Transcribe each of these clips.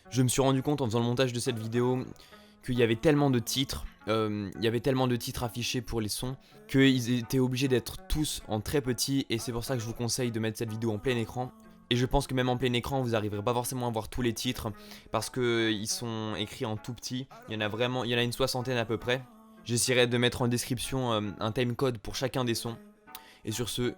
Je me suis rendu compte en faisant le montage de cette vidéo qu'il y avait tellement de titres, affichés pour les sons, qu'ils étaient obligés d'être tous en très petit, et c'est pour ça que je vous conseille de mettre cette vidéo en plein écran. Et je pense que même en plein écran, vous n'arriverez pas forcément à voir tous les titres, parce qu'ils sont écrits en tout petit. Il y en a une soixantaine à peu près. J'essaierai de mettre en description un timecode pour chacun des sons. Et sur ce,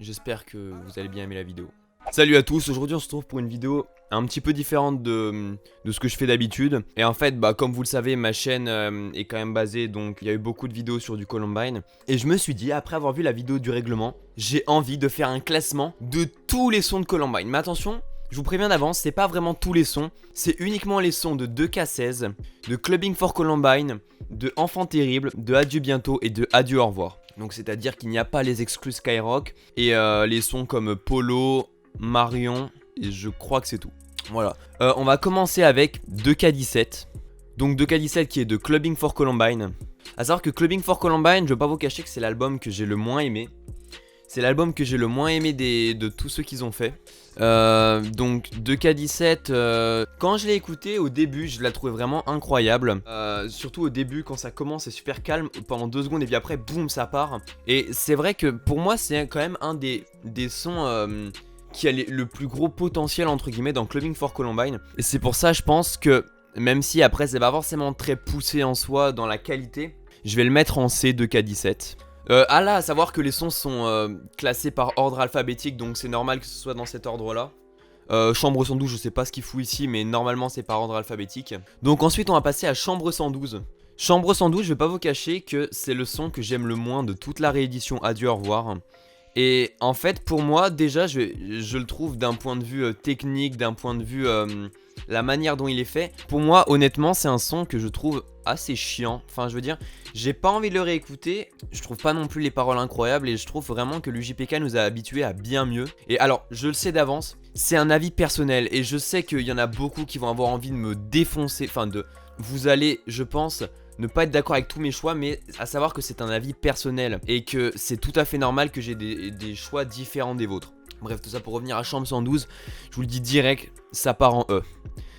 j'espère que vous allez bien aimer la vidéo. Salut à tous, aujourd'hui on se retrouve pour une vidéo un petit peu différente de ce que je fais d'habitude. Et en fait, comme vous le savez, ma chaîne est quand même basée, donc il y a eu beaucoup de vidéos sur du Columbine. Et je me suis dit, après avoir vu la vidéo du règlement, j'ai envie de faire un classement de tous les sons de Columbine. Mais attention, je vous préviens d'avance, c'est pas vraiment tous les sons, c'est uniquement les sons de 2K16, de Clubbing for Columbine, de Enfant Terrible, de Adieu Bientôt et de Adieu Au Revoir. Donc c'est à dire qu'il n'y a pas les exclus Skyrock et les sons comme Polo, Marion, et je crois que c'est tout. Voilà. On va commencer avec 2K17. Donc 2K17 qui est de Clubbing for Columbine. A savoir que Clubbing for Columbine, je vais pas vous cacher que c'est l'album que j'ai le moins aimé. C'est l'album que j'ai le moins aimé de tous ceux qu'ils ont fait. Donc 2K17, quand je l'ai écouté au début, je la trouvais vraiment incroyable. Surtout au début, quand ça commence, c'est super calme pendant 2 secondes et puis après, boum, ça part. Et c'est vrai que pour moi, c'est quand même un des sons qui a le plus gros potentiel entre guillemets dans Clubbing for Columbine. Et c'est pour ça, je pense que même si après, c'est pas forcément très poussé en soi dans la qualité, je vais le mettre en C 2K17. À savoir que les sons sont classés par ordre alphabétique, donc c'est normal que ce soit dans cet ordre là. Chambre 112, je sais pas ce qu'il fout ici, mais normalement c'est par ordre alphabétique. Donc ensuite on va passer à Chambre 112. Chambre 112, je vais pas vous cacher que c'est le son que j'aime le moins de toute la réédition Adieu Au Revoir. Et en fait pour moi déjà je le trouve d'un point de vue technique, d'un point de vue la manière dont il est fait. Pour moi honnêtement c'est un son que je trouve assez chiant. Enfin je veux dire, j'ai pas envie de le réécouter. Je trouve pas non plus les paroles incroyables et je trouve vraiment que l'UJPK nous a habitués à bien mieux. Et alors je le sais d'avance, c'est un avis personnel et je sais qu'il y en a beaucoup qui vont avoir envie de me défoncer. Enfin vous allez je pense ne pas être d'accord avec tous mes choix, mais à savoir que c'est un avis personnel et que c'est tout à fait normal que j'ai des choix différents des vôtres. Bref, tout ça pour revenir à Chambre 112, je vous le dis direct, ça part en E.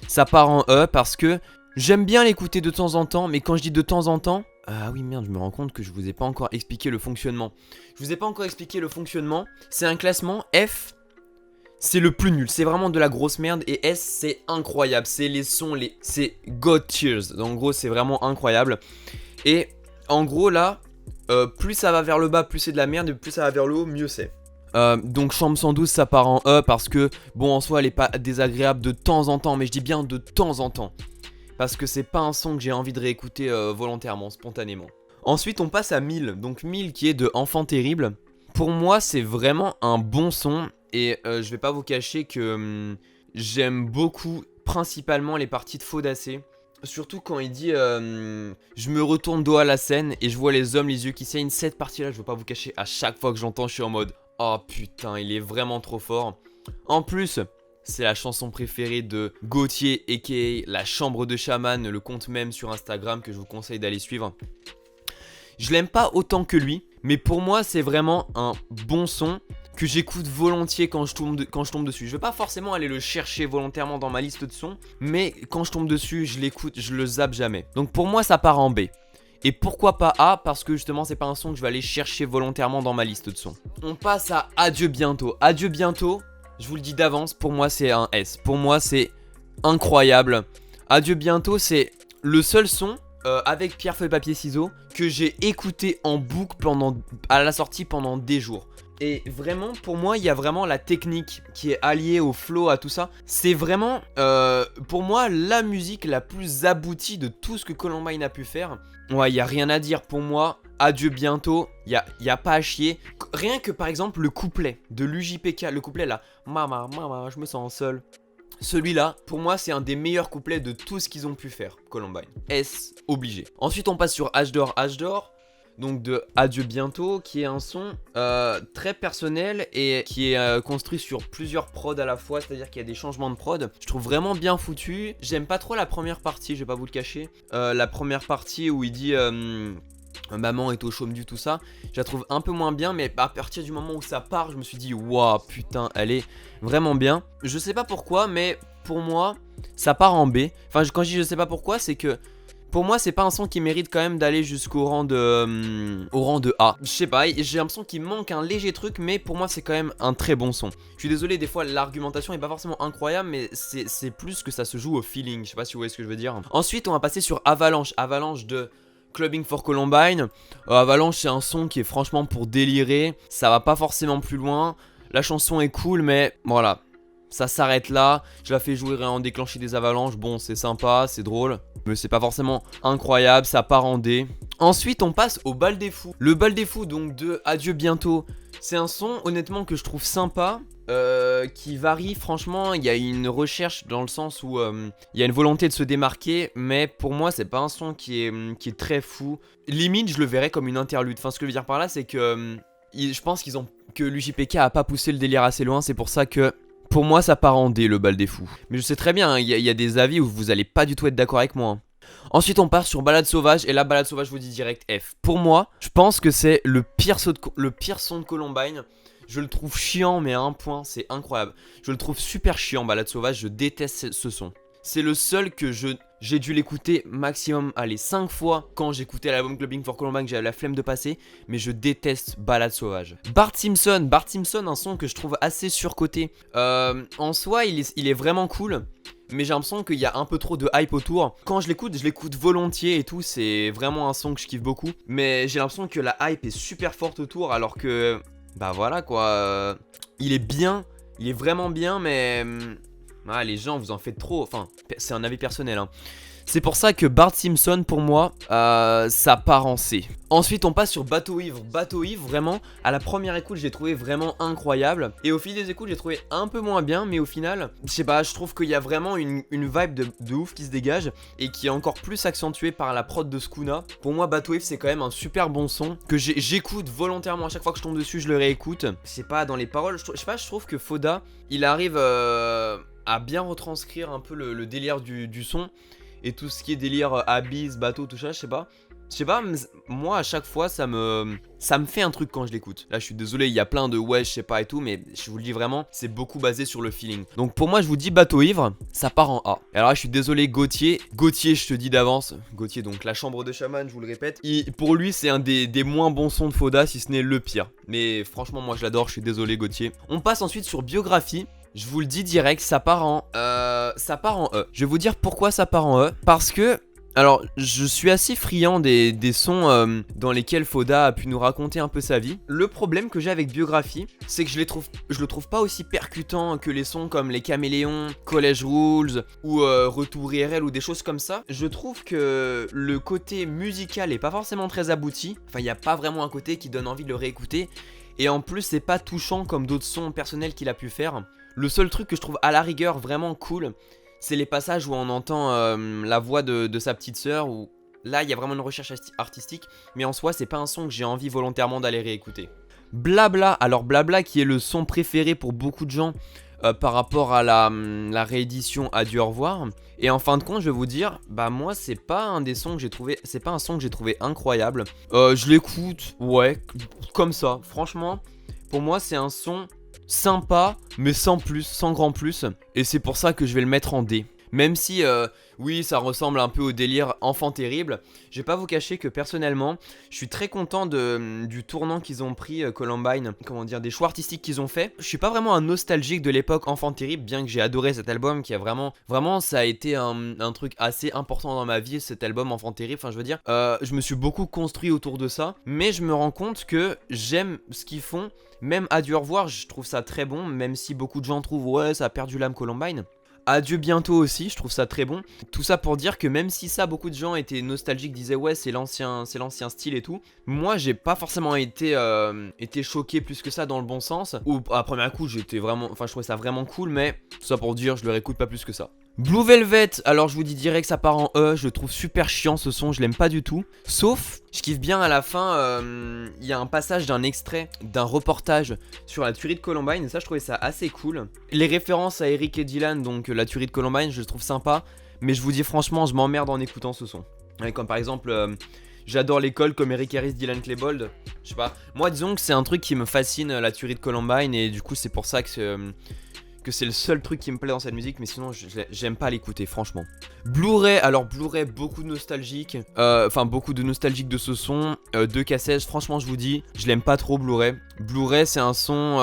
Ça part en E parce que j'aime bien l'écouter de temps en temps, mais quand je dis de temps en temps... Ah oui merde, je me rends compte que je vous ai pas encore expliqué le fonctionnement. Je vous ai pas encore expliqué le fonctionnement, c'est un classement F... C'est le plus nul, c'est vraiment de la grosse merde. Et S, c'est incroyable, c'est les sons, c'est God Tears. En gros, c'est vraiment incroyable. Et en gros, là, plus ça va vers le bas, plus c'est de la merde. Et plus ça va vers le haut, mieux c'est. Donc Chambre 112, ça part en E parce que, bon, en soi, elle est pas désagréable de temps en temps. Mais je dis bien de temps en temps. Parce que c'est pas un son que j'ai envie de réécouter volontairement, spontanément. Ensuite, on passe à 1000. Donc 1000 qui est de Enfant Terrible. Pour moi, c'est vraiment un bon son. Et je vais pas vous cacher que j'aime beaucoup principalement les parties de Faudacé. Surtout quand il dit je me retourne dos à la scène et je vois les hommes les yeux qui saignent. Cette partie là, je vais pas vous cacher, à chaque fois que j'entends je suis en mode oh putain, il est vraiment trop fort. En plus, c'est la chanson préférée de Gauthier aka La Chambre de Chaman, le compte même sur Instagram que je vous conseille d'aller suivre. Je l'aime pas autant que lui, mais pour moi c'est vraiment un bon son que j'écoute volontiers quand je tombe dessus. Je vais pas forcément aller le chercher volontairement dans ma liste de sons, mais quand je tombe dessus, je l'écoute, je le zappe jamais. Donc pour moi, ça part en B. Et pourquoi pas A? Parce que justement, c'est pas un son que je vais aller chercher volontairement dans ma liste de sons. On passe à Adieu Bientôt. Adieu Bientôt, je vous le dis d'avance, pour moi c'est un S. Pour moi c'est incroyable. Adieu Bientôt, c'est le seul son avec Pierre Feuille Papier Ciseaux que j'ai écouté en boucle à la sortie pendant des jours. Et vraiment, pour moi, il y a vraiment la technique qui est alliée au flow, à tout ça. C'est vraiment, pour moi, la musique la plus aboutie de tout ce que Columbine a pu faire. Ouais, il n'y a rien à dire pour moi. Adieu Bientôt, il y a pas à chier. Rien que par exemple le couplet de l'UJPK, le couplet là, Mama, mama, je me sens seul. Celui-là, pour moi, c'est un des meilleurs couplets de tout ce qu'ils ont pu faire, Columbine. S, obligé. Ensuite, on passe sur H d'or. Donc de Adieu Bientôt, qui est un son très personnel et qui est construit sur plusieurs prods à la fois, c'est-à-dire qu'il y a des changements de prod. Je trouve vraiment bien foutu. J'aime pas trop la première partie, je vais pas vous le cacher. La première partie où il dit maman est au chaume du tout ça, je la trouve un peu moins bien, mais à partir du moment où ça part, je me suis dit waouh putain, elle est vraiment bien. Je sais pas pourquoi, mais pour moi, ça part en B. Enfin, quand je dis je sais pas pourquoi, c'est que pour moi, c'est pas un son qui mérite quand même d'aller jusqu'au rang de A. Je sais pas, j'ai l'impression qu'il manque un léger truc, mais pour moi, c'est quand même un très bon son. Je suis désolé, des fois, l'argumentation est pas forcément incroyable, mais c'est plus que ça se joue au feeling. Je sais pas si vous voyez ce que je veux dire. Ensuite, on va passer sur Avalanche. Avalanche de Clubbing for Columbine. Avalanche, c'est un son qui est franchement pour délirer. Ça va pas forcément plus loin. La chanson est cool, mais voilà. Ça s'arrête là, je la fais jouer et en déclencher des avalanches, bon c'est sympa, c'est drôle, mais c'est pas forcément incroyable, ça part en D. Ensuite on passe au Bal des Fous. Le Bal des Fous donc de Adieu Bientôt, c'est un son honnêtement que je trouve sympa, qui varie franchement, il y a une recherche dans le sens où il y a une volonté de se démarquer, mais pour moi c'est pas un son qui est très fou. Limite je le verrais comme une interlude, enfin ce que je veux dire par là c'est que je pense que l'UJPK a pas poussé le délire assez loin, c'est pour ça que pour moi, ça part en D, le Bal des Fous. Mais je sais très bien, il y a des avis où vous allez pas du tout être d'accord avec moi. Ensuite, on part sur Balade Sauvage. Et là, Balade Sauvage, je vous dis direct F. Pour moi, je pense que c'est le pire son de Columbine. Je le trouve chiant, mais à un point, c'est incroyable. Je le trouve super chiant, Balade Sauvage. Je déteste ce son. C'est le seul que j'ai dû l'écouter maximum, allez, 5 fois quand j'écoutais l'album Clubbing for Columbine, que j'avais la flemme de passer, mais je déteste Balade Sauvage. Bart Simpson, un son que je trouve assez surcoté. En soi, il est vraiment cool, mais j'ai l'impression qu'il y a un peu trop de hype autour. Quand je l'écoute volontiers et tout, c'est vraiment un son que je kiffe beaucoup, mais j'ai l'impression que la hype est super forte autour, alors que, bah voilà quoi, il est bien, il est vraiment bien, mais... Ah, les gens, vous en faites trop. Enfin, c'est un avis personnel. Hein. C'est pour ça que Bart Simpson, pour moi, ça part en C. Ensuite, on passe sur Bateau Ivre. Bateau Ivre, vraiment, à la première écoute, j'ai trouvé vraiment incroyable. Et au fil des écoutes, j'ai trouvé un peu moins bien. Mais au final, je sais pas, je trouve qu'il y a vraiment une vibe de ouf qui se dégage. Et qui est encore plus accentuée par la prod de Skuna. Pour moi, Bateau Ivre, c'est quand même un super bon son. Que j'écoute volontairement. À chaque fois que je tombe dessus, je le réécoute. Je sais pas, dans les paroles, je sais pas, je trouve que Foda, il arrive... à bien retranscrire un peu le délire du son et tout ce qui est délire abyss, bateau, tout ça, je sais pas, moi à chaque fois ça me fait un truc quand je l'écoute. Là je suis désolé, il y a plein de ouais je sais pas et tout, mais je vous le dis vraiment, c'est beaucoup basé sur le feeling. Donc pour moi je vous dis Bateau Ivre, ça part en A. Alors là je suis désolé Gauthier, je te dis d'avance, Gauthier donc la chambre de chaman, je vous le répète, pour lui c'est un des moins bons sons de Foda, si ce n'est le pire. Mais franchement moi je l'adore, je suis désolé Gauthier. On passe ensuite sur Biographie. Je vous le dis direct, ça part en E. Je vais vous dire pourquoi ça part en E. Parce que, alors, je suis assez friand des sons dans lesquels Foda a pu nous raconter un peu sa vie. Le problème que j'ai avec Biographie, c'est que je le trouve pas aussi percutant que les sons comme Les Caméléons, College Rules ou Retour IRL ou des choses comme ça. Je trouve que le côté musical est pas forcément très abouti. Enfin, il n'y a pas vraiment un côté qui donne envie de le réécouter. Et en plus, c'est pas touchant comme d'autres sons personnels qu'il a pu faire. Le seul truc que je trouve à la rigueur vraiment cool, c'est les passages où on entend la voix de sa petite sœur, où là il y a vraiment une recherche artistique, mais en soi c'est pas un son que j'ai envie volontairement d'aller réécouter. Blabla, alors Blabla qui est le son préféré pour beaucoup de gens par rapport à la réédition Adieu au revoir. Et en fin de compte je vais vous dire, bah moi c'est pas un son que j'ai trouvé incroyable. Je l'écoute, ouais, comme ça, franchement, pour moi c'est un son... sympa, mais sans plus, sans grand plus. Et c'est pour ça que je vais le mettre en D. Même si, oui, ça ressemble un peu au délire enfant terrible. Je vais pas vous cacher que personnellement, je suis très content du tournant qu'ils ont pris, Columbine. Comment dire, des choix artistiques qu'ils ont fait. Je suis pas vraiment un nostalgique de l'époque enfant terrible, bien que j'ai adoré cet album, qui a vraiment, ça a été un truc assez important dans ma vie, cet album enfant terrible. Enfin, je veux dire, je me suis beaucoup construit autour de ça, mais je me rends compte que j'aime ce qu'ils font. Même Adieu au revoir, je trouve ça très bon, même si beaucoup de gens trouvent ouais ça a perdu l'âme Columbine. Adieu bientôt aussi, je trouve ça très bon. Tout ça pour dire que même si ça, beaucoup de gens étaient nostalgiques, disaient ouais c'est l'ancien style et tout. Moi j'ai pas forcément été choqué plus que ça dans le bon sens. Ou à premier coup je trouvais ça vraiment cool, mais tout ça pour dire je le réécoute pas plus que ça. Blue Velvet, alors je vous dis direct ça part en E, je le trouve super chiant ce son, je l'aime pas du tout. Sauf, je kiffe bien à la fin, il y a un passage d'un extrait d'un reportage sur la tuerie de Columbine, et ça je trouvais ça assez cool. Les références à Eric et Dylan, donc la tuerie de Columbine, je le trouve sympa, mais je vous dis franchement, je m'emmerde en écoutant ce son. Ouais, comme par exemple, j'adore l'école comme Eric Harris, Dylan Klebold, je sais pas. Moi disons que c'est un truc qui me fascine, la tuerie de Columbine, et du coup c'est pour ça que que c'est le seul truc qui me plaît dans cette musique, mais sinon j'aime pas l'écouter franchement. Blu-ray, alors Blu-ray beaucoup de nostalgique, beaucoup de nostalgique de ce son, de cassette, franchement je vous dis, je l'aime pas trop Blu-ray. Blu-ray c'est un son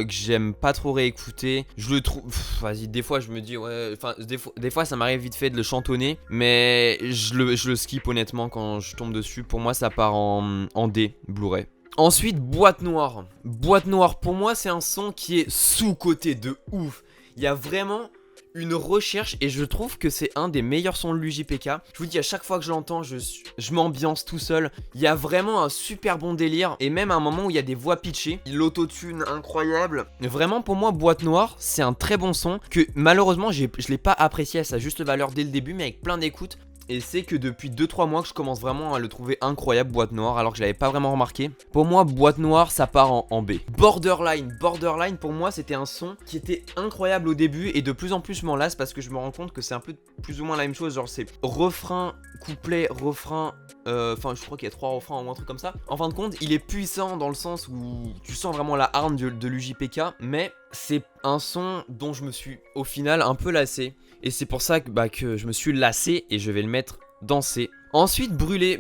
que j'aime pas trop réécouter, je le trouve, vas-y des fois je me dis ouais, enfin des fois ça m'arrive vite fait de le chantonner, mais je le skip honnêtement quand je tombe dessus, pour moi ça part en D, Blu-ray. Ensuite, Boîte Noire. Boîte Noire, pour moi, c'est un son qui est sous-coté de ouf. Il y a vraiment une recherche et je trouve que c'est un des meilleurs sons de l'UJPK. Je vous dis, à chaque fois que je l'entends, je m'ambiance tout seul. Il y a vraiment un super bon délire et même à un moment où il y a des voix pitchées, l'autotune incroyable. Vraiment, pour moi, Boîte Noire, c'est un très bon son que malheureusement, je l'ai pas apprécié à sa juste valeur dès le début, mais avec plein d'écoutes. Et c'est que depuis 2-3 mois que je commence vraiment à le trouver incroyable, Boîte Noire, alors que je l'avais pas vraiment remarqué. Pour moi, Boîte Noire, ça part en B. Borderline, pour moi, c'était un son qui était incroyable au début et de plus en plus je m'en lasse parce que je me rends compte que c'est un peu plus ou moins la même chose. Genre c'est refrain, couplet, refrain, je crois qu'il y a 3 refrains ou un truc comme ça. En fin de compte, il est puissant dans le sens où tu sens vraiment la hargne de l'UJPK, mais c'est un son dont je me suis au final un peu lassé. Et c'est pour ça que je me suis lassé et je vais le mettre dans C. Ensuite, Brûlé,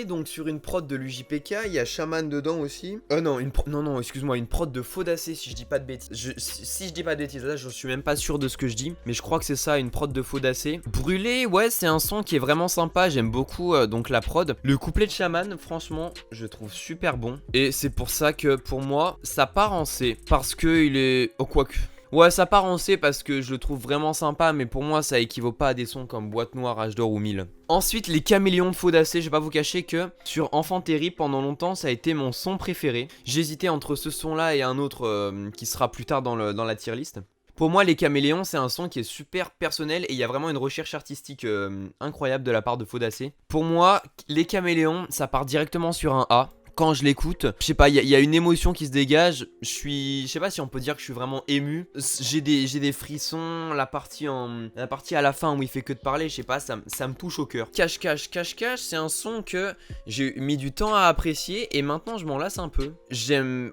donc sur une prod de l'UJPK, il y a Shaman dedans aussi. Non, excuse-moi, une prod de Faudacé si je dis pas de bêtises. Si je dis pas de bêtises, là je suis même pas sûr de ce que je dis, mais je crois que c'est ça, une prod de Faudacé. Brûlé, ouais, c'est un son qui est vraiment sympa, j'aime beaucoup donc la prod. Le couplet de Shaman, franchement, je trouve super bon. Et c'est pour ça que pour moi, ça part en C, parce que il est... Oh, quoique... Ouais, ça part en C parce que je le trouve vraiment sympa, mais pour moi ça équivaut pas à des sons comme Boîte Noire, H d'or ou 1000. Ensuite, les Caméléons de Faudacé, je vais pas vous cacher que sur Enfant Terrible pendant longtemps ça a été mon son préféré. J'hésitais entre ce son là et un autre qui sera plus tard dans la tier list. Pour moi, les Caméléons, c'est un son qui est super personnel et il y a vraiment une recherche artistique incroyable de la part de Faudacé. Pour moi, les Caméléons, ça part directement sur un A. Quand je l'écoute, je sais pas, il y a une émotion qui se dégage. Je sais pas si on peut dire que je suis vraiment ému. J'ai des frissons. La partie à la fin où il fait que de parler, je sais pas, ça me touche au cœur. Cache, c'est un son que j'ai mis du temps à apprécier et maintenant je m'en lasse un peu.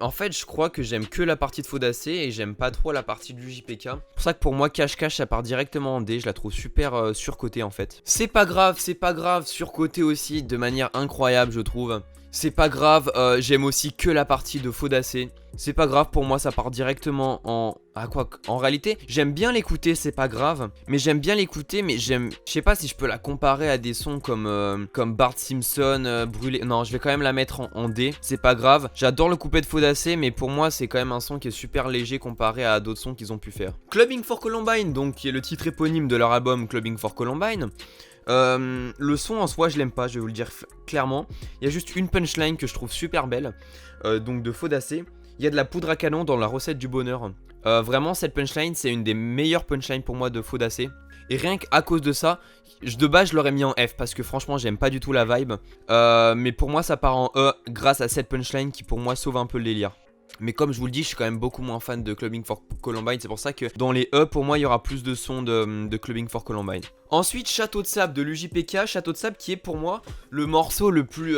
En fait, je crois que j'aime que la partie de Faudacé et j'aime pas trop la partie du JPK. C'est pour ça que pour moi, Cache, ça part directement en D. Je la trouve super surcotée en fait. C'est pas grave, surcotée aussi de manière incroyable, je trouve. C'est pas grave, j'aime aussi que la partie de Faudacé. C'est pas grave, pour moi ça part directement en... Ah quoi, en réalité, j'aime bien l'écouter, c'est pas grave. Mais j'aime bien l'écouter, mais je sais pas si je peux la comparer à des sons comme Bart Simpson, Brûlé... Non, je vais quand même la mettre en D, c'est pas grave. J'adore le couplet de Faudacé, mais pour moi c'est quand même un son qui est super léger comparé à d'autres sons qu'ils ont pu faire. Clubbing for Columbine, donc qui est le titre éponyme de leur album Clubbing for Columbine. Le son en soi je l'aime pas, je vais vous le dire clairement. Il y a juste une punchline que je trouve super belle, donc de Faudacé. Il y a de la poudre à canon dans la recette du bonheur. Vraiment cette punchline c'est une des meilleures punchlines pour moi de Faudacé. Et rien qu'à cause de ça, de base je l'aurais mis en F parce que franchement j'aime pas du tout la vibe. Mais pour moi ça part en E grâce à cette punchline qui pour moi sauve un peu le délire. Mais comme je vous le dis, je suis quand même beaucoup moins fan de Clubbing for Columbine. C'est pour ça que dans les E, pour moi, il y aura plus de sons de Clubbing for Columbine. Ensuite, Château de Sable de l'UJPK. Château de Sable qui est pour moi le morceau le plus...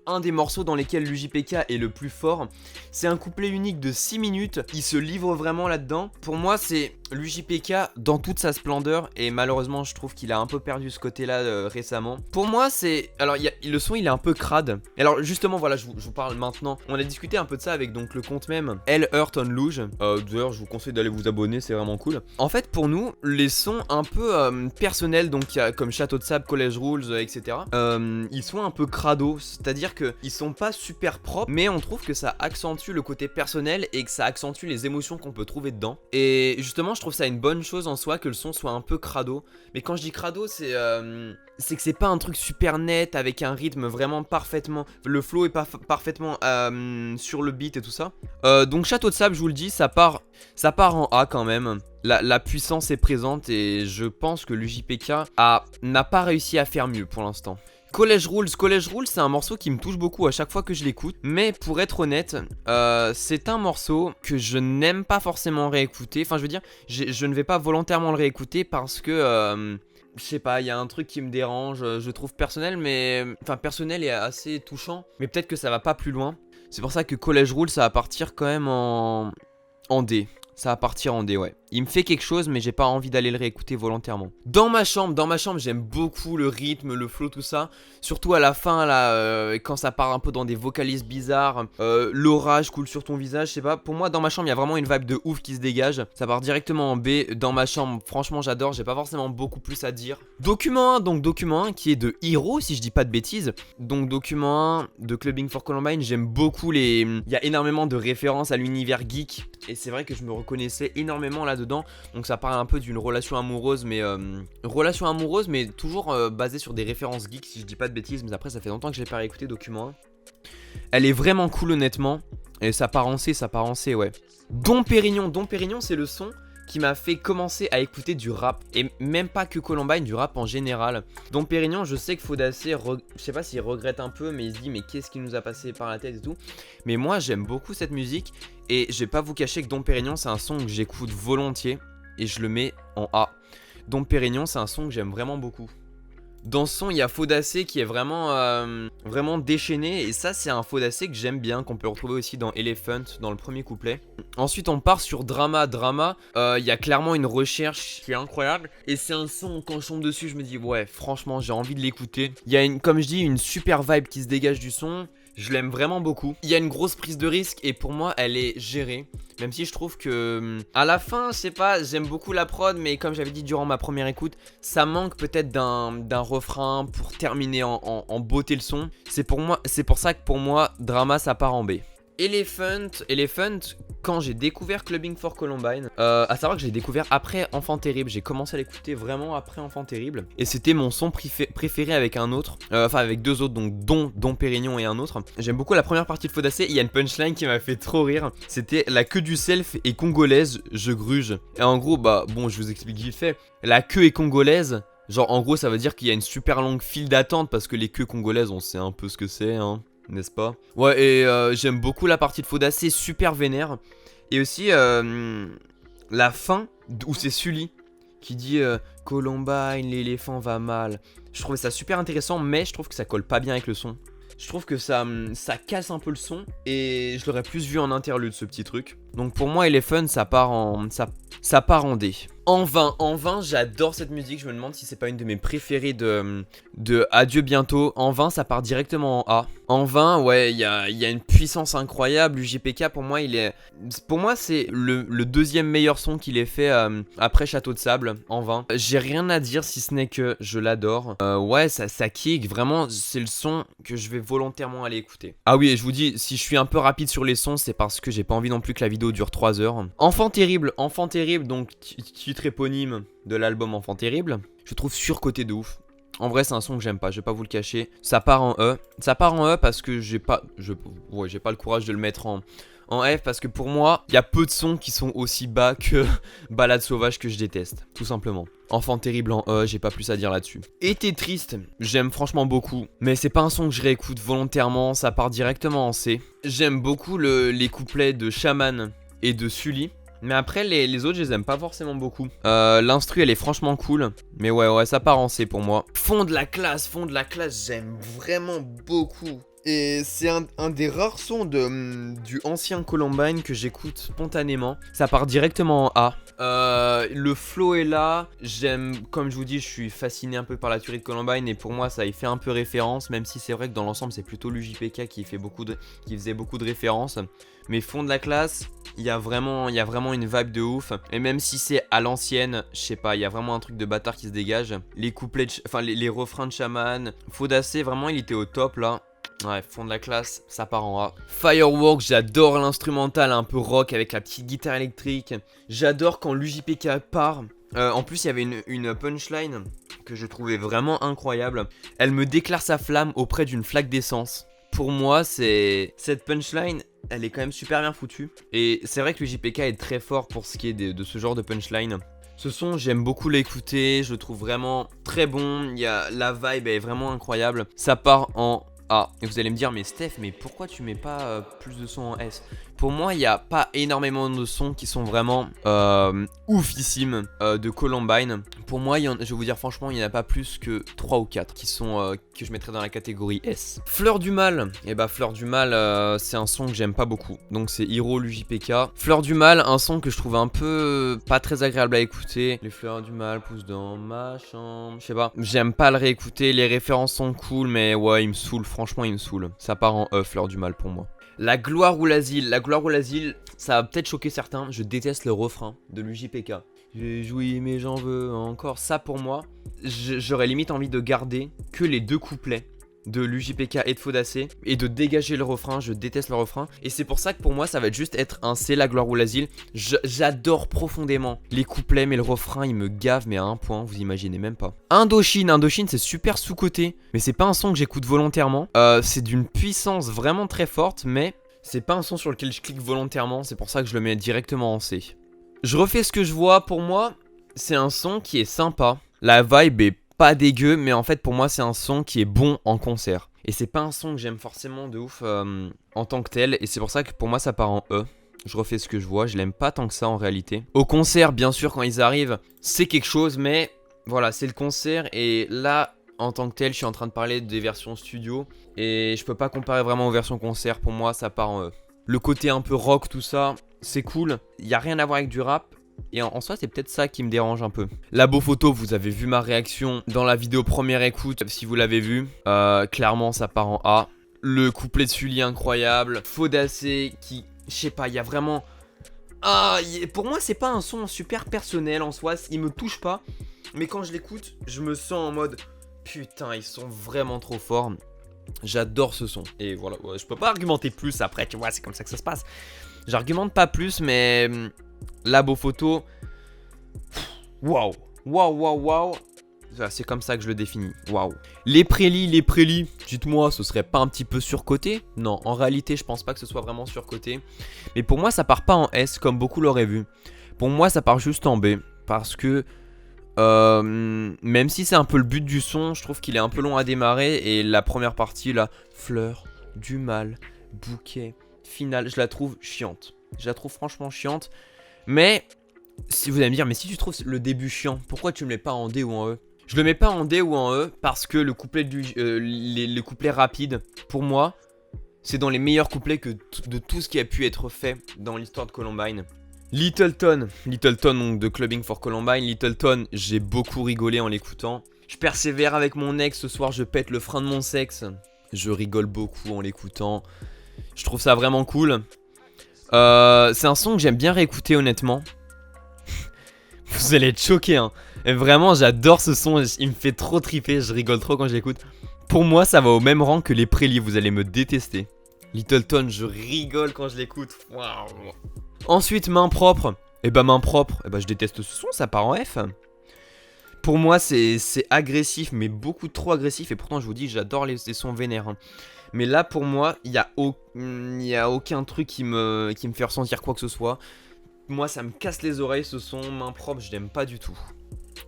un des morceaux dans lesquels l'UJPK est le plus fort. C'est un couplet unique de 6 minutes. Il se livre vraiment là-dedans. Pour moi, c'est l'UJPK dans toute sa splendeur. Et malheureusement, je trouve qu'il a un peu perdu ce côté-là récemment. Pour moi, c'est... Alors, le son, il est un peu crade. Alors, justement, voilà, je vous parle maintenant. On a discuté un peu de ça avec donc le compte même L Hurt on Luge. D'ailleurs, je vous conseille d'aller vous abonner, c'est vraiment cool. En fait, pour nous, les sons un peu personnels, donc comme Château de Sable, College Rules, etc. Ils sont un peu crado, c'est-à-dire qu'ils sont pas super propres, mais on trouve que ça accentue le côté personnel et que ça accentue les émotions qu'on peut trouver dedans. Et justement, je trouve ça une bonne chose en soi que le son soit un peu crado. Mais quand je dis crado, c'est que c'est pas un truc super net avec un rythme vraiment parfaitement. Le flow est pas parfaitement sur le beat et tout ça. Donc Château de Sable, je vous le dis, ça part en A quand même. La puissance est présente et je pense que l'UJPK n'a pas réussi à faire mieux pour l'instant. College Rules, c'est un morceau qui me touche beaucoup à chaque fois que je l'écoute. Mais pour être honnête, c'est un morceau que je n'aime pas forcément réécouter. Enfin, je veux dire, je ne vais pas volontairement le réécouter parce que... je sais pas, il y a un truc qui me dérange, je trouve personnel, mais... Enfin, personnel et assez touchant, mais peut-être que ça va pas plus loin. C'est pour ça que College Rules, ça va partir quand même en D. Ça va partir en D, ouais. Il me fait quelque chose, mais j'ai pas envie d'aller le réécouter volontairement. Dans ma chambre, j'aime beaucoup le rythme, le flow, tout ça. Surtout à la fin, là, quand ça part un peu dans des vocalises bizarres. L'orage coule sur ton visage, je sais pas. Pour moi, dans ma chambre, il y a vraiment une vibe de ouf qui se dégage. Ça part directement en B. Dans ma chambre, franchement, j'adore. J'ai pas forcément beaucoup plus à dire. Document 1, donc document 1 qui est de Hiro, si je dis pas de bêtises. Donc document 1 de Clubbing for Columbine, j'aime beaucoup les... Il y a énormément de références à l'univers geek. Et c'est vrai que je me reconnaissais énormément là-dedans. Donc ça parle un peu d'une relation amoureuse, mais toujours basée sur des références geeks, si je dis pas de bêtises. Mais après, ça fait longtemps que je l'ai pas réécouté, document 1. Elle est vraiment cool, honnêtement. Et ça part en C, ouais. Dom Pérignon, c'est le son qui m'a fait commencer à écouter du rap. Et même pas que Columbine, du rap en général. Dom Pérignon, je sais que Faudacé, je sais pas s'il regrette un peu, mais il se dit mais qu'est-ce qui nous a passé par la tête et tout. Mais moi j'aime beaucoup cette musique. Et je vais pas vous cacher que Dom Pérignon, c'est un son que j'écoute volontiers. Et je le mets en A. Dom Pérignon, c'est un son que j'aime vraiment beaucoup. Dans ce son, il y a Faudacé qui est vraiment déchaîné. Et ça, c'est un Faudacé que j'aime bien, qu'on peut retrouver aussi dans Elephant, dans le premier couplet. Ensuite, on part sur Drama. Il y a clairement une recherche qui est incroyable. Et c'est un son, quand je tombe dessus, je me dis, ouais, franchement, j'ai envie de l'écouter. Il y a, comme je dis, une super vibe qui se dégage du son. Je l'aime vraiment beaucoup. Il y a une grosse prise de risque et pour moi, elle est gérée. Même si je trouve que à la fin, je sais pas, j'aime beaucoup la prod, mais comme j'avais dit durant ma première écoute, ça manque peut-être d'un refrain pour terminer en beauté le son. C'est pour ça que pour moi, Drama, ça part en B. Elephant, quand j'ai découvert Clubbing for Columbine, à savoir que j'ai découvert après Enfant Terrible, j'ai commencé à l'écouter vraiment après Enfant Terrible, et c'était mon son préféré avec un autre, enfin avec deux autres, donc Dom Pérignon et un autre. J'aime beaucoup la première partie de Faudacé, il y a une punchline qui m'a fait trop rire, c'était la queue du self est congolaise, je gruge. Et en gros, bah bon, je vous explique vite fait, la queue est congolaise. Genre en gros ça veut dire qu'il y a une super longue file d'attente parce que les queues congolaises on sait un peu ce que c'est hein, n'est-ce pas? Ouais et j'aime beaucoup la partie de Faudacé, super vénère. Et aussi la fin où c'est Sully qui dit Columbine l'éléphant va mal. Je trouvais ça super intéressant mais je trouve que ça colle pas bien avec le son. Je trouve que ça casse un peu le son et je l'aurais plus vu en interlude ce petit truc. Donc pour moi Elephant ça part en D. En vain, j'adore cette musique, je me demande si c'est pas une de mes préférées de Adieu bientôt. En vain, ça part directement en A. En vain, ouais, il y a une puissance incroyable. UJPK, pour moi, c'est le deuxième meilleur son qu'il ait fait après Château de Sable, en vain. J'ai rien à dire si ce n'est que je l'adore. Ouais, ça kick, vraiment, c'est le son que je vais volontairement aller écouter. Ah oui, et je vous dis, si je suis un peu rapide sur les sons, c'est parce que j'ai pas envie non plus que la vidéo dure 3 heures. Enfant terrible, donc titre éponyme de l'album Enfant Terrible, je trouve surcoté de ouf. En vrai c'est un son que j'aime pas, je vais pas vous le cacher. Ça part en E. Ça part en E parce que j'ai pas le courage de le mettre en F parce que pour moi, il y a peu de sons qui sont aussi bas que Balade sauvage que je déteste, tout simplement. Enfant Terrible en E, j'ai pas plus à dire là-dessus. Été triste, j'aime franchement beaucoup, mais c'est pas un son que je réécoute volontairement, ça part directement en C. J'aime beaucoup les couplets de Shaman et de Sully. Mais après les autres je les aime pas forcément beaucoup. L'instru elle est franchement cool. Mais ouais ça part en C pour moi. Fond de la classe j'aime vraiment beaucoup. Et c'est un des rares sons du ancien Columbine que j'écoute spontanément. Ça part directement en A. Le flow est là. J'aime, comme je vous dis, je suis fasciné un peu par la tuerie de Columbine. Et pour moi, ça y fait un peu référence. Même si c'est vrai que dans l'ensemble, c'est plutôt l'UJPK qui faisait beaucoup de références. Mais fond de la classe, il y a vraiment une vibe de ouf. Et même si c'est à l'ancienne, je sais pas, il y a vraiment un truc de bâtard qui se dégage. Les couplets, les refrains de Shaman. Faudacé, vraiment, il était au top là. Ouais, fond de la classe, ça part en A. Firework, j'adore l'instrumental un peu rock avec la petite guitare électrique. J'adore quand l'UJPK part. En plus, il y avait une punchline que je trouvais vraiment incroyable. Elle me déclare sa flamme auprès d'une flaque d'essence. Pour moi, cette punchline, elle est quand même super bien foutue. Et c'est vrai que l'UJPK est très fort pour ce qui est de ce genre de punchline. Ce son, j'aime beaucoup l'écouter, je le trouve vraiment très bon. La vibe est vraiment incroyable. Ça part en A. Et vous allez me dire, mais Steph, mais pourquoi tu mets pas plus de son en S? Pour moi, il n'y a pas énormément de sons qui sont vraiment oufissimes de Columbine. Pour moi, je vais vous dire franchement, il n'y en a pas plus que 3 ou 4 qui sont que je mettrais dans la catégorie S. Fleur du Mal. Et bah Fleur du Mal, c'est un son que j'aime pas beaucoup. Donc c'est Hiro l'UJPK. Fleur du Mal, un son que je trouve un peu pas très agréable à écouter. Les fleurs du mal poussent dans ma chambre. Je sais pas, j'aime pas le réécouter. Les références sont cool, mais ouais, il me saoule. Franchement, il me saoule. Ça part en E, Fleur du Mal pour moi. La gloire ou l'asile. La gloire ou l'asile, ça va peut-être choquer certains. Je déteste le refrain de l'UJPK. J'ai joui mais j'en veux encore. Ça pour moi, j'aurais limite envie de garder que les 2 couplets de l'UJPK et de Faudacé et de dégager le refrain. Je déteste le refrain et c'est pour ça que pour moi ça va juste être un C, la gloire ou l'asile. J'adore profondément les couplets, mais le refrain il me gave, mais à un point vous imaginez même pas. Indochine c'est super sous-coté, mais c'est pas un son que j'écoute volontairement. C'est d'une puissance vraiment très forte, mais c'est pas un son sur lequel je clique volontairement. C'est pour ça que je le mets directement en C. Je refais ce que je vois. Pour moi c'est un son qui est sympa, la vibe est pas dégueu, mais en fait pour moi c'est un son qui est bon en concert. Et c'est pas un son que j'aime forcément de ouf en tant que tel, et c'est pour ça que pour moi ça part en E. Je refais ce que je vois, je l'aime pas tant que ça en réalité. Au concert, bien sûr, quand ils arrivent, c'est quelque chose, mais voilà, c'est le concert, et là, en tant que tel, je suis en train de parler des versions studio, et je peux pas comparer vraiment aux versions concert, pour moi ça part en E. Le côté un peu rock, tout ça, c'est cool, il y a rien à voir avec du rap. Et en soi, c'est peut-être ça qui me dérange un peu. La beau photo, vous avez vu ma réaction dans la vidéo première écoute. Si vous l'avez vu, clairement, ça part en A. Le couplet de Sully, incroyable. Faudacé, qui, je sais pas, il y a vraiment... pour moi, c'est pas un son super personnel en soi. Il me touche pas. Mais quand je l'écoute, je me sens en mode... Putain, ils sont vraiment trop forts. J'adore ce son. Et voilà, ouais, je peux pas argumenter plus après, tu vois, c'est comme ça que ça se passe. J'argumente pas plus, mais... La beau photo, waouh, waouh, waouh, waouh. C'est comme ça que je le définis, waouh. Les prélis, dites-moi, ce serait pas un petit peu surcoté? Non, en réalité, je pense pas que ce soit vraiment surcoté. Mais pour moi, ça part pas en S, comme beaucoup l'auraient vu. Pour moi, ça part juste en B, parce que même si c'est un peu le but du son, je trouve qu'il est un peu long à démarrer. Et la première partie, là, fleur du mal, bouquet, finale, je la trouve chiante. Je la trouve franchement chiante. Mais, si vous allez me dire, mais si tu trouves le début chiant, pourquoi tu me mets pas en D ou en E? Je le mets pas en D ou en E parce que le couplet, le couplet rapide, pour moi, c'est dans les meilleurs couplets de tout ce qui a pu être fait dans l'histoire de Columbine. Littleton donc de Clubbing for Columbine. Littleton, j'ai beaucoup rigolé en l'écoutant. Je persévère avec mon ex, ce soir je pète le frein de mon sexe. Je rigole beaucoup en l'écoutant. Je trouve ça vraiment cool. C'est un son que j'aime bien réécouter honnêtement. Vous allez être choqués hein. Et vraiment j'adore ce son, il me fait trop triper, je rigole trop quand je l'écoute. Pour moi ça va au même rang que les prélis, vous allez me détester. Littleton, je rigole quand je l'écoute. Waouh. Ensuite main propre, je déteste ce son, ça part en F. Pour moi c'est agressif, mais beaucoup trop agressif. Et pourtant je vous dis j'adore les sons vénères hein. Mais là pour moi il y a aucun truc qui me fait ressentir quoi que ce soit. Moi ça me casse les oreilles ce son. Main propre je l'aime pas du tout.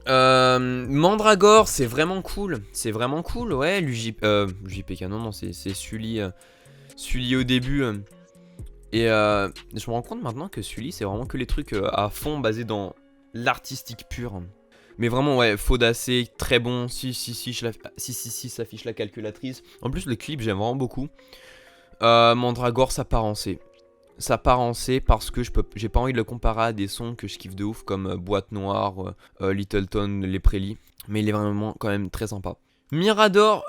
Mandragore c'est vraiment cool. C'est vraiment cool ouais. JPK non c'est Sully. Sully au début. Et je me rends compte maintenant que Sully c'est vraiment que les trucs à fond basés dans l'artistique pur. Mais vraiment ouais, Faudacé, très bon, si s'affiche la calculatrice. En plus le clip j'aime vraiment beaucoup. Mandragore ça part en C. Ça part en C parce que j'ai pas envie de le comparer à des sons que je kiffe de ouf comme Boîte Noire, Littleton, Les Prélis. Mais il est vraiment quand même très sympa. Mirador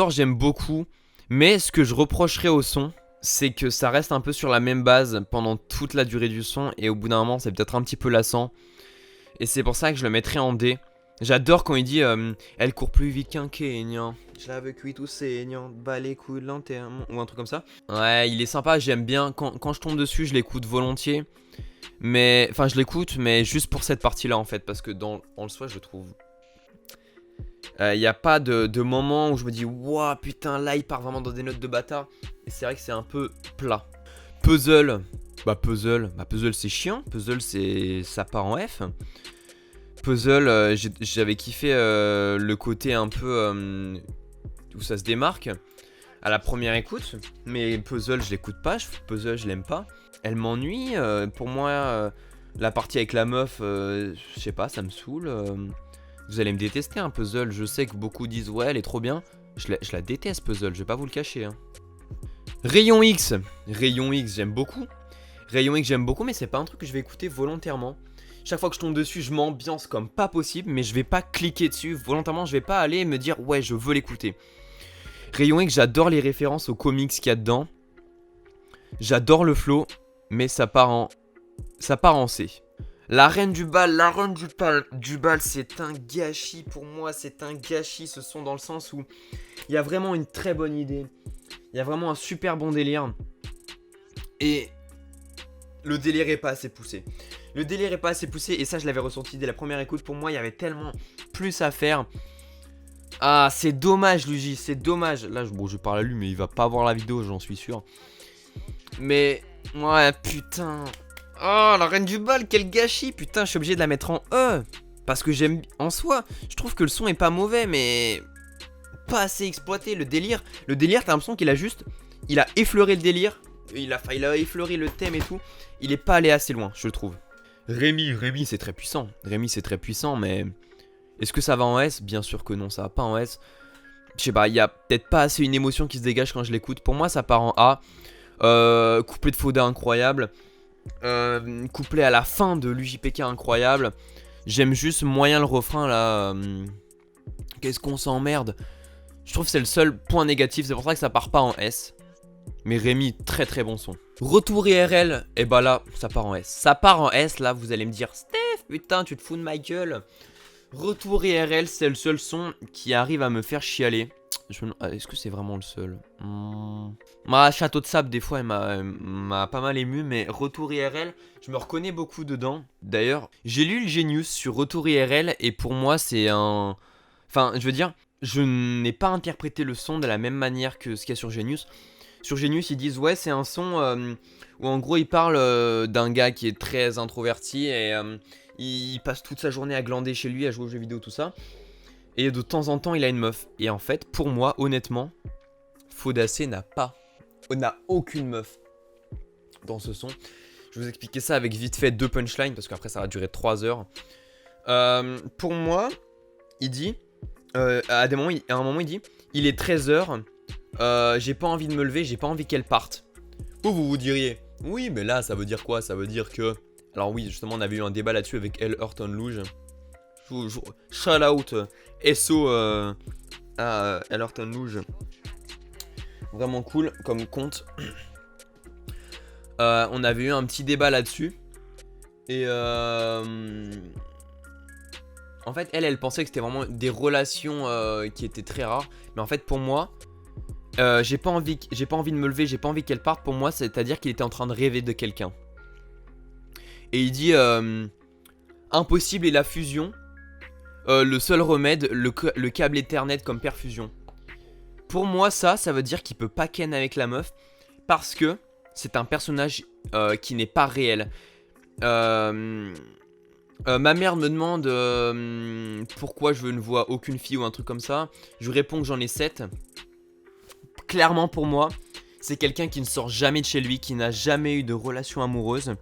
j'aime beaucoup. Mais ce que je reprocherais au son, c'est que ça reste un peu sur la même base pendant toute la durée du son. Et au bout d'un moment c'est peut-être un petit peu lassant. Et c'est pour ça que je le mettrai en D. J'adore quand il dit elle court plus vite qu'un Kenyan. Je l'avais cuit tout saignant, bas les couilles de l'enterrement. Ou un truc comme ça. Ouais, il est sympa, j'aime bien. Quand je tombe dessus, je l'écoute volontiers. Mais, enfin, je l'écoute, mais juste pour cette partie-là en fait. Parce que en le soi, je trouve. Il n'y a pas de moment où je me dis ouah, putain, là il part vraiment dans des notes de bâtard. Et c'est vrai que c'est un peu plat. Puzzle. Puzzle c'est chiant. Puzzle, ça part en F. Puzzle, j'avais kiffé le côté un peu où ça se démarque à la première écoute. Mais Puzzle, je l'écoute pas. Puzzle, je l'aime pas. elle m'ennuie. Pour moi, la partie avec la meuf, je sais pas, ça me saoule. Vous allez me détester un Puzzle. Je sais que beaucoup disent ouais, elle est trop bien. Je la déteste Puzzle, je vais pas vous le cacher. Hein. Rayon X, j'aime beaucoup. Rayon X, j'aime beaucoup, mais c'est pas un truc que je vais écouter volontairement. Chaque fois que je tombe dessus, je m'ambiance comme pas possible, mais je vais pas cliquer dessus. Volontairement, je vais pas aller me dire ouais, je veux l'écouter. Rayon X, j'adore les références aux comics qu'il y a dedans. J'adore le flow, mais ça part en C. La reine du bal, c'est un gâchis pour moi, c'est un gâchis ce son dans le sens où il y a vraiment une très bonne idée. Il y a vraiment un super bon délire. Et le délire est pas assez poussé. Et ça je l'avais ressenti dès la première écoute. Pour moi il y avait tellement plus à faire. Ah c'est dommage Luigi, c'est dommage. Là bon, je parle à lui mais il va pas voir la vidéo, j'en suis sûr. Mais ouais putain. Oh la reine du bal, quel gâchis. Putain je suis obligé de la mettre en E. Parce que j'aime en soi. Je trouve que le son est pas mauvais mais pas assez exploité. Le délire t'as l'impression qu'il a juste... Il a effleuré le délire. Il a effleuré le thème et tout. Il est pas allé assez loin, je trouve. Rémi c'est très puissant. Mais est-ce que ça va en S? Bien sûr que non, ça va pas en S. Je sais pas, il y a peut-être pas assez une émotion qui se dégage quand je l'écoute. Pour moi, ça part en A. Couplet de Foda incroyable. Couplet à la fin de l'UJPK incroyable. J'aime juste moyen le refrain là. Qu'est-ce qu'on s'emmerde. Je trouve que c'est le seul point négatif. C'est pour ça que ça part pas en S. Mais Rémi, très très bon son. Retour IRL, et bah là, ça part en S. Ça part en S, là, vous allez me dire, Steph, putain, tu te fous de ma gueule. Retour IRL, c'est le seul son qui arrive à me faire chialer. Est-ce que c'est vraiment le seul? Château de Sable, des fois, elle m'a pas mal ému, mais Retour IRL, je me reconnais beaucoup dedans. D'ailleurs, j'ai lu le Genius sur Retour IRL, et pour moi, c'est un... Enfin, je veux dire, je n'ai pas interprété le son de la même manière que ce qu'il y a sur Genius. Sur Genius, ils disent ouais, c'est un son où en gros, ils parlent d'un gars qui est très introverti et il passe toute sa journée à glander chez lui, à jouer aux jeux vidéo, tout ça. Et de temps en temps, il a une meuf. Et en fait, pour moi, honnêtement, Faudacé n'a aucune meuf dans ce son. Je vais vous expliquer ça avec vite fait 2 punchlines parce qu'après, ça va durer 3 heures. Pour moi, il dit, à un moment, il dit, il est 13h. J'ai pas envie de me lever, j'ai pas envie qu'elle parte. Vous diriez, oui, mais là, ça veut dire quoi? Ça veut dire que... Alors oui, justement, on avait eu un débat là-dessus avec El Horton Luge. Shout out, SO à El Horton Luge. Vraiment cool comme compte. On avait eu un petit débat là-dessus. Et en fait, elle pensait que c'était vraiment des relations qui étaient très rares. Mais en fait, pour moi... j'ai pas envie de me lever, j'ai pas envie qu'elle parte. Pour moi, c'est-à-dire qu'il était en train de rêver de quelqu'un. Et il dit impossible est la fusion. Le seul remède, le câble Ethernet comme perfusion. Pour moi, ça veut dire qu'il peut pas ken avec la meuf. Parce que c'est un personnage qui n'est pas réel. Ma mère me demande pourquoi je ne vois aucune fille ou un truc comme ça. Je lui réponds que j'en ai 7. Clairement pour moi, c'est quelqu'un qui ne sort jamais de chez lui, qui n'a jamais eu de relation amoureuse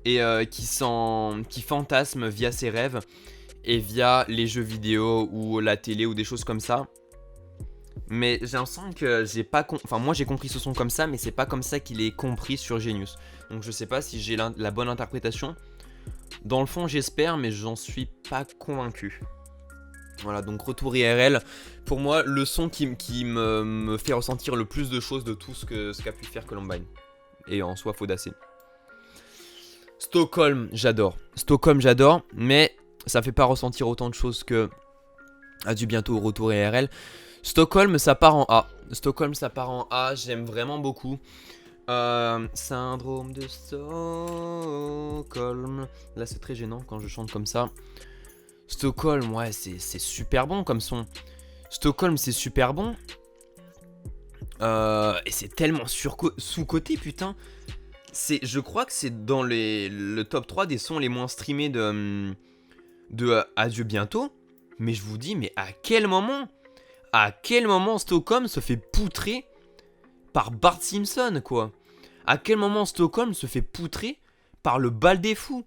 et qui fantasme via ses rêves et via les jeux vidéo ou la télé ou des choses comme ça. Mais j'ai l'impression que j'ai pas... Enfin moi j'ai compris ce son comme ça, mais c'est pas comme ça qu'il est compris sur Genius. Donc je sais pas si j'ai la bonne interprétation. Dans le fond j'espère, mais j'en suis pas convaincu. Voilà, donc Retour IRL, pour moi, le son qui me fait ressentir le plus de choses de tout ce qu'a pu faire Columbine. Et en soi, Faudacé. Stockholm, j'adore, mais ça fait pas ressentir autant de choses que Adieu bientôt, Retour IRL. Stockholm, ça part en A, j'aime vraiment beaucoup. Syndrome de Stockholm. Là, c'est très gênant quand je chante comme ça. Stockholm, ouais, c'est super bon comme son. Stockholm, c'est super bon. Et c'est tellement sous-coté, putain. Je crois que c'est dans le top 3 des sons les moins streamés de Adieu bientôt. Mais je vous dis, mais à quel moment Stockholm se fait poutrer par Bart Simpson, quoi. À quel moment Stockholm se fait poutrer par le bal des fous?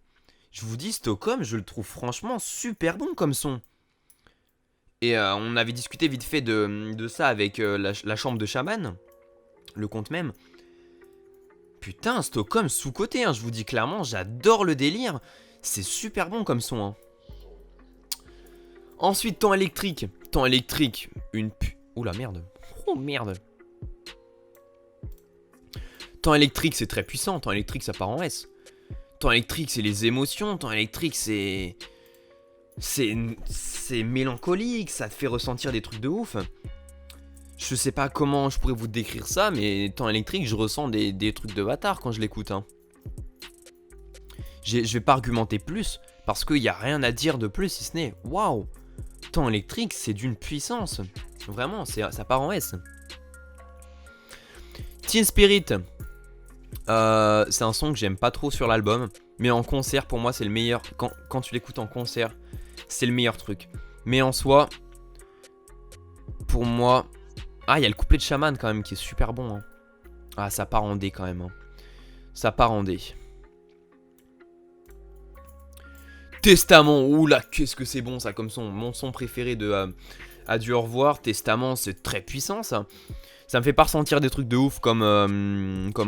Je vous dis, Stockholm, je le trouve franchement super bon comme son. Et on avait discuté vite fait de ça avec la chambre de chaman, le compte même. Putain, Stockholm sous-côté, hein, je vous dis clairement, j'adore le délire. C'est super bon comme son. Hein. Ensuite, temps électrique. Temps électrique, Oula, merde. Oh, merde. Temps électrique, c'est très puissant. Temps électrique, ça part en S. Temps électrique, c'est les émotions. Temps électrique, c'est mélancolique. Ça te fait ressentir des trucs de ouf. Je sais pas comment je pourrais vous décrire ça, mais temps électrique, je ressens des trucs de bâtard quand je l'écoute. Hein. Je vais pas argumenter plus, parce qu'il n'y a rien à dire de plus si ce n'est waouh, temps électrique, c'est d'une puissance. Vraiment, ça part en S. Teen Spirit, c'est un son que j'aime pas trop sur l'album, mais en concert, pour moi, c'est le meilleur. Quand tu l'écoutes en concert, c'est le meilleur truc. Mais en soi, pour moi. Ah, il y a le couplet de Shaman quand même qui est super bon. Hein. Ah, ça part en D quand même. Hein. Ça part en D. Testament, oula, qu'est-ce que c'est bon ça comme son. Mon son préféré de Adieu au revoir. Testament, c'est très puissant ça. Ça me fait pas ressentir des trucs de ouf comme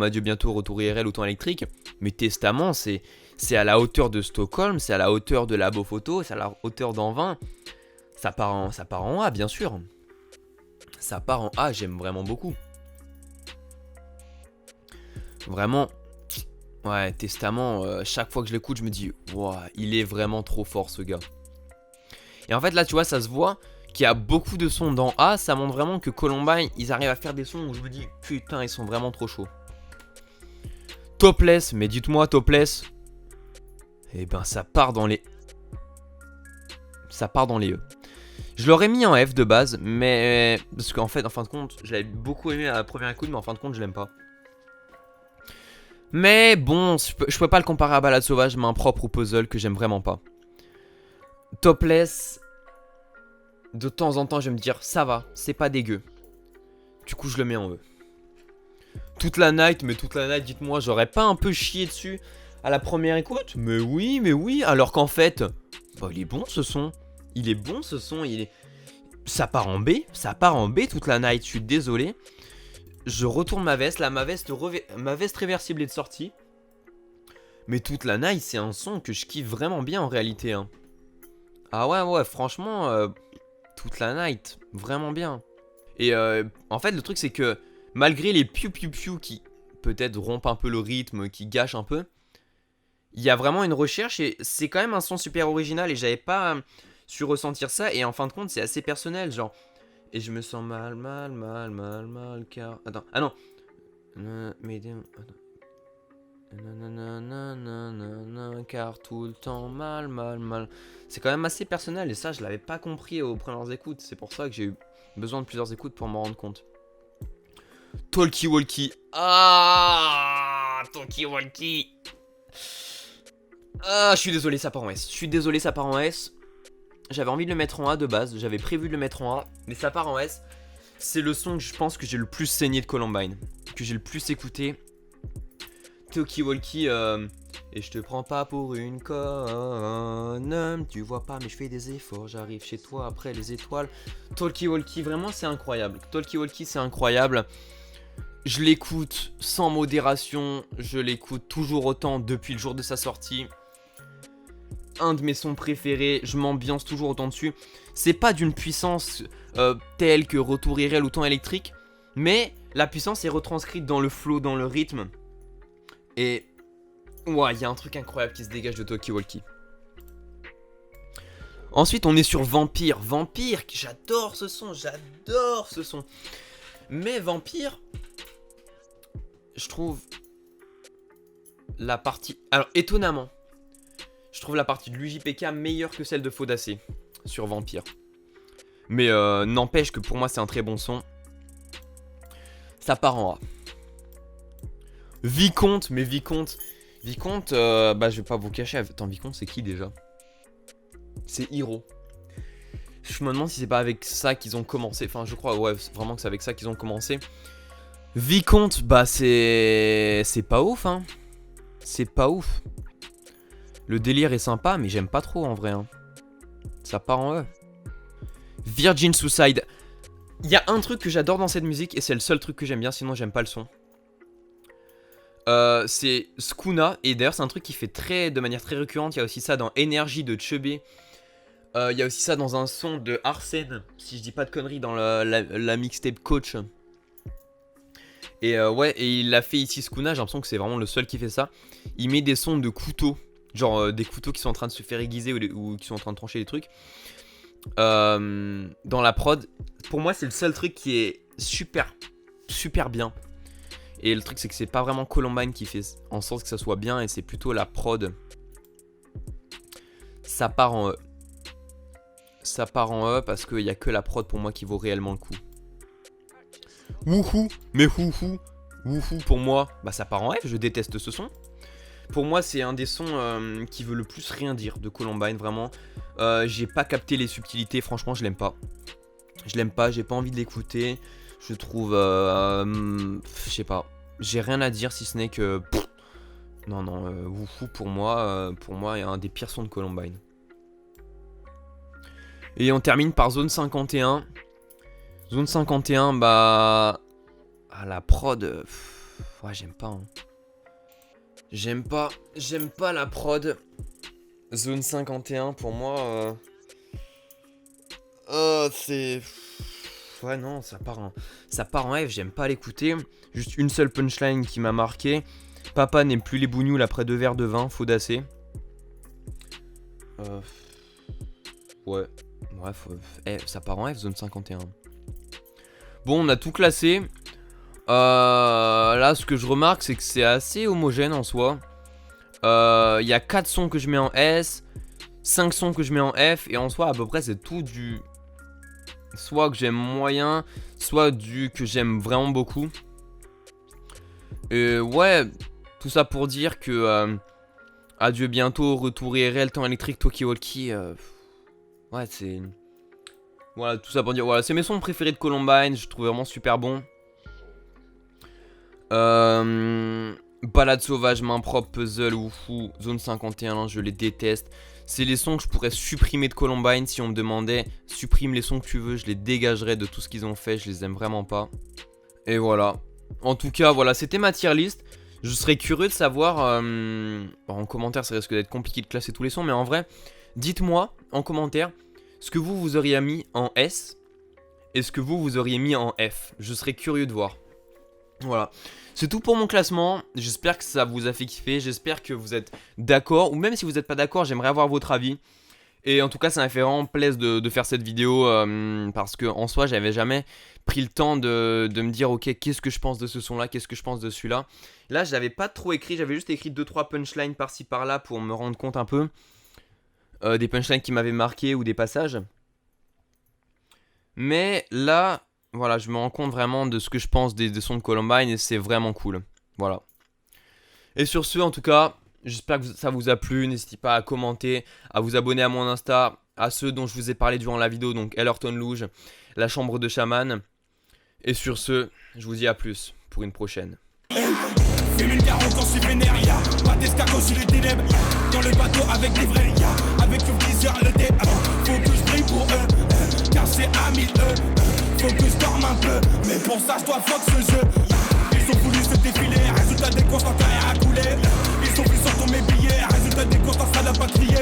Adieu bientôt, Retour IRL ou Temps électrique. Mais Testament, c'est à la hauteur de Stockholm, c'est à la hauteur de Labo Photo, c'est à la hauteur d'Envin. Ça part en A, bien sûr. Ça part en A, j'aime vraiment beaucoup. Vraiment, ouais, Testament, chaque fois que je l'écoute, je me dis, wow, il est vraiment trop fort ce gars. Et en fait, là, tu vois, ça se voit qu'il y a beaucoup de sons dans A. Ça montre vraiment que Columbine, ils arrivent à faire des sons où je me dis, putain, ils sont vraiment trop chauds. Topless, mais dites-moi, Topless. Eh ben, ça part dans les E. Je l'aurais mis en F de base, mais parce qu'en fait, en fin de compte, je l'avais beaucoup aimé à la première écoute, mais en fin de compte, je l'aime pas. Mais bon, je peux pas le comparer à Balade Sauvage, main propre ou Puzzle que j'aime vraiment pas. Topless, de temps en temps, je vais me dire, ça va, c'est pas dégueu. Du coup, je le mets en E. Toute la night, dites-moi, j'aurais pas un peu chié dessus à la première écoute? Mais oui, alors qu'en fait, bah, il est bon ce son. Il est bon ce son, ça part en B toute la night, je suis désolé. Je retourne ma veste, là ma veste réversible est de sortie. Mais toute la night, c'est un son que je kiffe vraiment bien en réalité. Hein. Ah ouais, franchement, toute la night, vraiment bien. Et en fait, le truc c'est que malgré les piou qui peut-être rompent un peu le rythme, qui gâchent un peu, il y a vraiment une recherche et c'est quand même un son super original et j'avais pas su ressentir ça et en fin de compte c'est assez personnel genre et je me sens mal car attends ah non mais car tout le temps mal c'est quand même assez personnel et ça je l'avais pas compris aux premières écoutes, c'est pour ça que j'ai eu besoin de plusieurs écoutes pour m'en rendre compte. Talkie Walkie, Talkie Walkie. Ah, je suis désolé, ça part en S. J'avais envie de le mettre en A de base. J'avais prévu de le mettre en A. Mais ça part en S. C'est le son que je pense que j'ai le plus saigné de Columbine. Que j'ai le plus écouté. Talkie Walkie. Et je te prends pas pour une conne. Tu vois pas, mais je fais des efforts. J'arrive chez toi après les étoiles. Talkie Walkie, vraiment, c'est incroyable. Talkie Walkie, c'est incroyable. Je l'écoute sans modération. Je l'écoute toujours autant depuis le jour de sa sortie. Un de mes sons préférés, je m'ambiance toujours autant dessus. C'est pas d'une puissance telle que Retour IRL ou Temps électrique, mais la puissance est retranscrite dans le flow, dans le rythme. Et ouais, il y a un truc incroyable qui se dégage de Talkie Walkie. Ensuite, on est sur Vampire. Vampire, j'adore ce son. Mais Vampire, je trouve la partie... Alors, étonnamment, je trouve la partie de l'UJPK meilleure que celle de Faudacé sur Vampire. Mais n'empêche que pour moi, c'est un très bon son. Ça part en A. Vicomte, mais Vicomte, bah je vais pas vous cacher. Attends, Vicomte, c'est qui déjà? C'est Hiro. Je me demande si c'est pas avec ça qu'ils ont commencé. Enfin, je crois, ouais, vraiment que c'est avec ça qu'ils ont commencé. Vicomte, bah c'est pas ouf hein. C'est pas ouf. Le délire est sympa mais j'aime pas trop en vrai hein. Ça part en E. Virgin Suicide. Il y a un truc que j'adore dans cette musique et c'est le seul truc que j'aime bien, sinon j'aime pas le son. C'est Skuna, et d'ailleurs c'est un truc qui fait de manière très récurrente. Il y a aussi ça dans Energy de Chubby. Il y a aussi ça dans un son de Arsène, si je dis pas de conneries, dans la mixtape Coach. Et ouais, et il l'a fait ici Skuna, j'ai l'impression que c'est vraiment le seul qui fait ça. Il met des sons de couteaux, genre des couteaux qui sont en train de se faire aiguiser ou qui sont en train de trancher les trucs. Dans la prod. Pour moi c'est le seul truc qui est super bien. Et le truc c'est que c'est pas vraiment Columbine qui fait en sorte que ça soit bien, et c'est plutôt la prod. Ça part en E. Ça part en E parce qu'il n'y a que la prod pour moi qui vaut réellement le coup. Wouhou. Mais wouhou pour moi, bah ça part en F, je déteste ce son. Pour moi c'est un des sons qui veut le plus rien dire de Columbine, vraiment. J'ai pas capté les subtilités, franchement je l'aime pas. Je l'aime pas, j'ai pas envie de l'écouter. Je trouve... je sais pas. J'ai rien à dire si ce n'est que... non, Wouhou pour moi est un des pires sons de Columbine. Et on termine par Zone 51. Zone 51, bah... ah, la prod... ouais, j'aime pas. Hein. J'aime pas la prod. Zone 51, pour moi... c'est... ouais, non, ça part en F, j'aime pas l'écouter. Juste une seule punchline qui m'a marqué. Papa n'aime plus les bougnoules après 2 verres de vin, Faudacé. Ouais. Bref, ça part en F, zone 51. Bon, on a tout classé. Là, ce que je remarque, c'est que c'est assez homogène en soi. Il y a 4 sons que je mets en S, 5 sons que je mets en F, et en soi, à peu près, c'est tout du... soit que j'aime moyen, soit du que j'aime vraiment beaucoup. Et ouais, tout ça pour dire que... adieu bientôt, retour IRL, temps électrique, Talkie Walkie... ouais, c'est... voilà, tout ça pour dire... voilà, c'est mes sons préférés de Columbine, je trouve vraiment super bon. Balade sauvage, main propre, puzzle, oufou, zone 51, je les déteste. C'est les sons que je pourrais supprimer de Columbine. Si on me demandait, supprime les sons que tu veux, je les dégagerais de tout ce qu'ils ont fait, je les aime vraiment pas. Et voilà. En tout cas, voilà, c'était ma tier list. Je serais curieux de savoir, en commentaire ça risque d'être compliqué de classer tous les sons, mais en vrai, dites-moi en commentaire ce que vous auriez mis en S et ce que vous auriez mis en F. Je serais curieux de voir. Voilà, c'est tout pour mon classement. J'espère que ça vous a fait kiffer. J'espère que vous êtes d'accord. Ou même si vous n'êtes pas d'accord, j'aimerais avoir votre avis. Et en tout cas, ça m'a fait vraiment plaisir de faire cette vidéo. Parce que en soi, j'avais jamais pris le temps de me dire ok, qu'est-ce que je pense de ce son là, qu'est-ce que je pense de celui-là. Là, je n'avais pas trop écrit. J'avais juste écrit 2-3 punchlines par-ci par-là pour me rendre compte un peu des punchlines qui m'avaient marqué ou des passages. Mais là... voilà, je me rends compte vraiment de ce que je pense des sons de Columbine et c'est vraiment cool. Voilà. Et sur ce, en tout cas, j'espère que ça vous a plu. N'hésitez pas à commenter, à vous abonner à mon Insta, à ceux dont je vous ai parlé durant la vidéo, donc Ellerton Louge, la chambre de chaman. Et sur ce, je vous dis à plus pour une prochaine. Fume une carotte quand je suis vénère, y'a pas d'escargot sur les ténèbres. Dans le bateau avec des vrais, y'a avec le viseur le dé. Faut que je brille pour eux, car c'est à 1000 faut que je dorme un peu, mais pour ça je dois fuck ce jeu. Ils ont voulu se défiler, résultat des courses, leur carrière a coulé. Ils ont vu sur mes billets, résultat des courses, leur salle a pas crié.